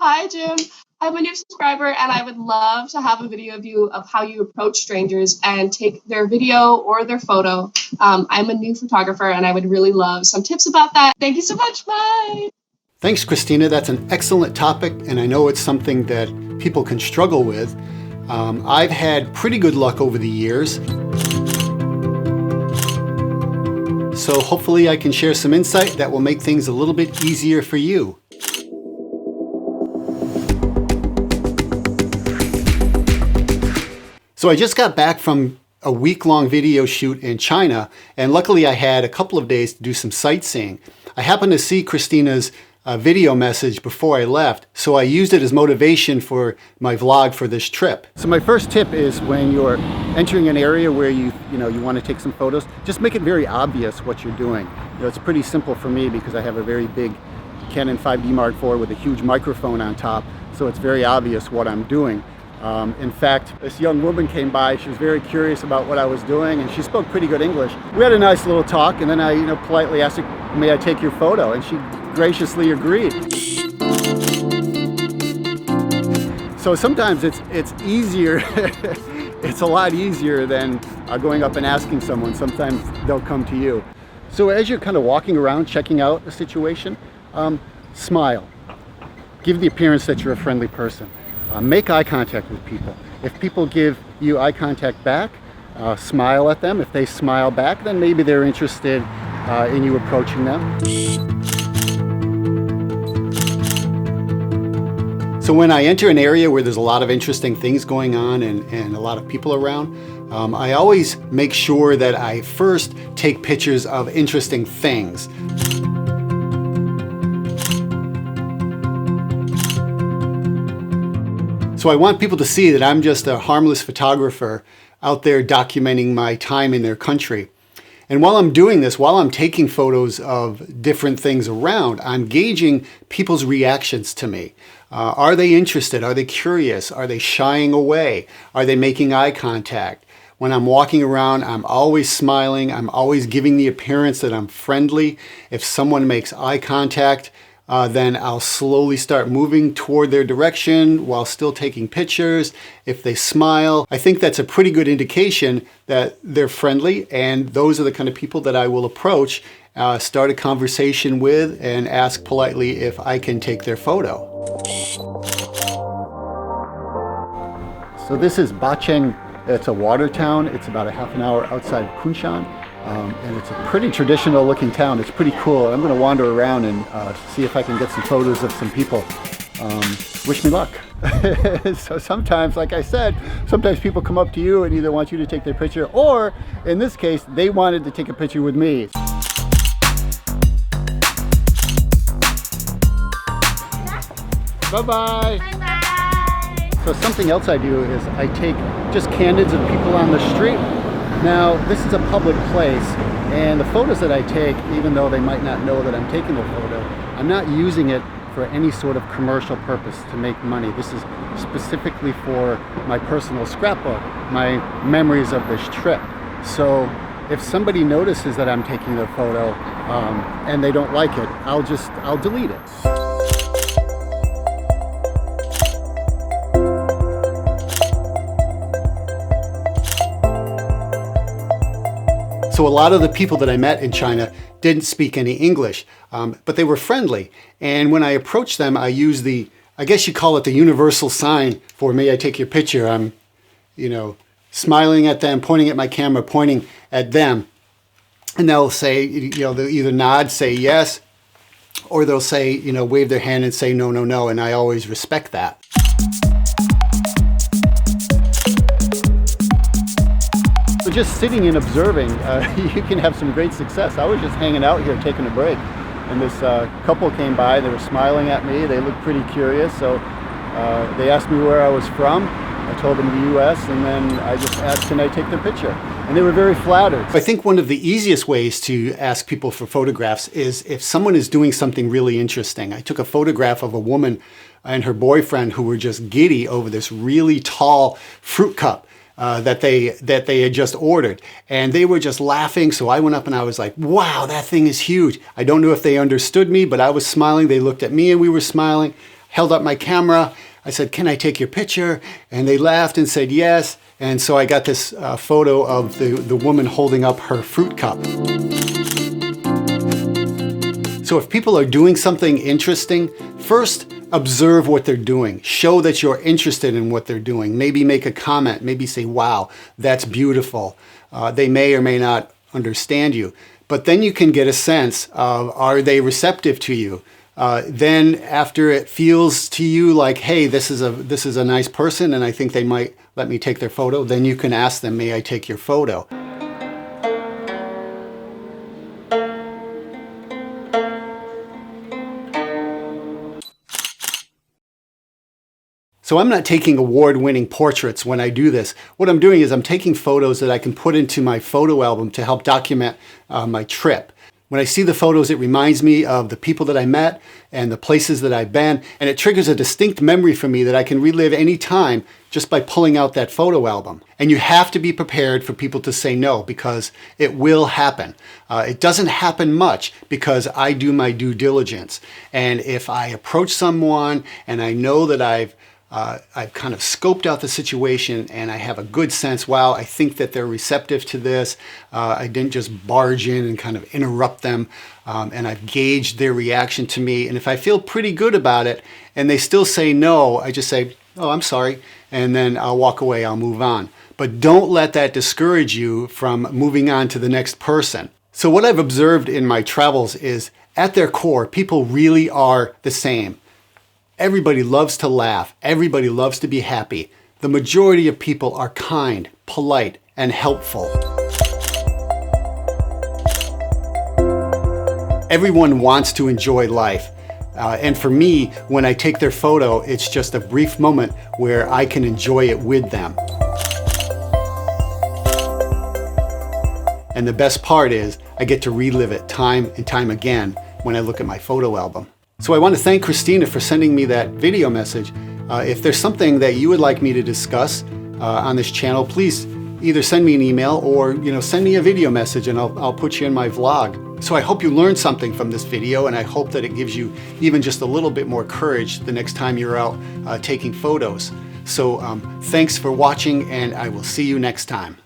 Hi, Jim. I'm a new subscriber, and I would love to have a video of you of how you approach strangers and take their video or their photo. I'm a new photographer, and I would really love some tips about that. Thank you so much. Bye. Thanks, Christina. That's an excellent topic, and I know it's something that people can struggle with. I've had pretty good luck over the years. So hopefully I can share some insight that will make things a little bit easier for you. So I just got back from a week-long video shoot in China, and luckily I had a couple of days to do some sightseeing. I happened to see Christina's video message before I left, so I used it as motivation for my vlog for this trip. So my first tip is when you're entering an area where you want to take some photos, just make it very obvious what you're doing. It's pretty simple for me because I have a very big Canon 5D Mark IV with a huge microphone on top, so it's very obvious what I'm doing. In fact, this young woman came by. She was very curious about what I was doing, and she spoke pretty good English. We had a nice little talk, and then I politely asked her, may I take your photo? And she graciously agreed. So sometimes it's easier, it's a lot easier than going up and asking someone. Sometimes they'll come to you. So as you're kind of walking around, checking out a situation, smile. Give the appearance that you're a friendly person. Make eye contact with people. If people give you eye contact back, smile at them. If they smile back, then maybe they're interested in you approaching them. So when I enter an area where there's a lot of interesting things going on and a lot of people around, I always make sure that I first take pictures of interesting things. So I want people to see that I'm just a harmless photographer out there documenting my time in their country. And while I'm doing this, while I'm taking photos of different things around, I'm gauging people's reactions to me. Are they interested? Are they curious? Are they shying away? Are they making eye contact? When I'm walking around, I'm always smiling. I'm always giving the appearance that I'm friendly. If someone makes eye contact, then I'll slowly start moving toward their direction while still taking pictures. If they smile, I think that's a pretty good indication that they're friendly, and those are the kind of people that I will approach, start a conversation with, and ask politely if I can take their photo. So this is Bacheng. It's a water town. It's about a half an hour outside of Kunshan. And it's a pretty traditional looking town. It's pretty cool. I'm going to wander around and see if I can get some photos of some people. Wish me luck. So sometimes, like I said, sometimes people come up to you and either want you to take their picture, or in this case, they wanted to take a picture with me. Bye-bye. Bye-bye. So something else I do is I take just candids of people on the street. Now, this is a public place, and the photos that I take, even though they might not know that I'm taking the photo, I'm not using it for any sort of commercial purpose to make money. This is specifically for my personal scrapbook, my memories of this trip. So if somebody notices that I'm taking their photo and they don't like it, I'll delete it. So a lot of the people that I met in China didn't speak any English, but they were friendly. And when I approached them, I used I guess you call it the universal sign for may I take your picture. I'm, smiling at them, pointing at my camera, pointing at them. And they'll say, they'll either nod, say yes, or they'll say, wave their hand and say no, no, no. And I always respect that. So just sitting and observing, you can have some great success. I was just hanging out here taking a break, and this couple came by. They were smiling at me. They looked pretty curious, so they asked me where I was from. I told them the US, and then I just asked, can I take their picture? And they were very flattered. I think one of the easiest ways to ask people for photographs is if someone is doing something really interesting. I took a photograph of a woman and her boyfriend who were just giddy over this really tall fruit cup that they had just ordered, and they were just laughing. So I went up and I was like, wow, that thing is huge. I don't know if they understood me, but I was smiling. They looked at me and we were smiling. held up my camera. I said, "Can I take your picture?" And they laughed and said yes. And so I got this photo of the woman holding up her fruit cup. So if people are doing something interesting, first observe what they're doing. Show that you're interested in what they're doing. Maybe make a comment. Maybe say, "Wow, that's beautiful." They may or may not understand you. But then you can get a sense of, are they receptive to you? Then after it feels to you like, hey, this is a nice person and I think they might let me take their photo, then you can ask them, "May I take your photo?" So I'm not taking award-winning portraits when I do this. What I'm doing is I'm taking photos that I can put into my photo album to help document my trip. When I see the photos, it reminds me of the people that I met and the places that I've been, and it triggers a distinct memory for me that I can relive any time just by pulling out that photo album. And you have to be prepared for people to say no, because it will happen. It doesn't happen much because I do my due diligence. And if I approach someone and I know that I've kind of scoped out the situation and I have a good sense, wow, I think that they're receptive to this. I didn't just barge in and kind of interrupt them, and I've gauged their reaction to me. And if I feel pretty good about it and they still say no, I just say, "Oh, I'm sorry," and then I'll walk away, I'll move on. But don't let that discourage you from moving on to the next person. So what I've observed in my travels is, at their core, people really are the same. Everybody loves to laugh. Everybody loves to be happy. The majority of people are kind, polite, and helpful. Everyone wants to enjoy life. And for me, when I take their photo, it's just a brief moment where I can enjoy it with them. And the best part is, I get to relive it time and time again when I look at my photo album. So I want to thank Christina for sending me that video message. If there's something that you would like me to discuss on this channel, please either send me an email or send me a video message and I'll put you in my vlog. So I hope you learned something from this video, and I hope that it gives you even just a little bit more courage the next time you're out taking photos. So thanks for watching, and I will see you next time.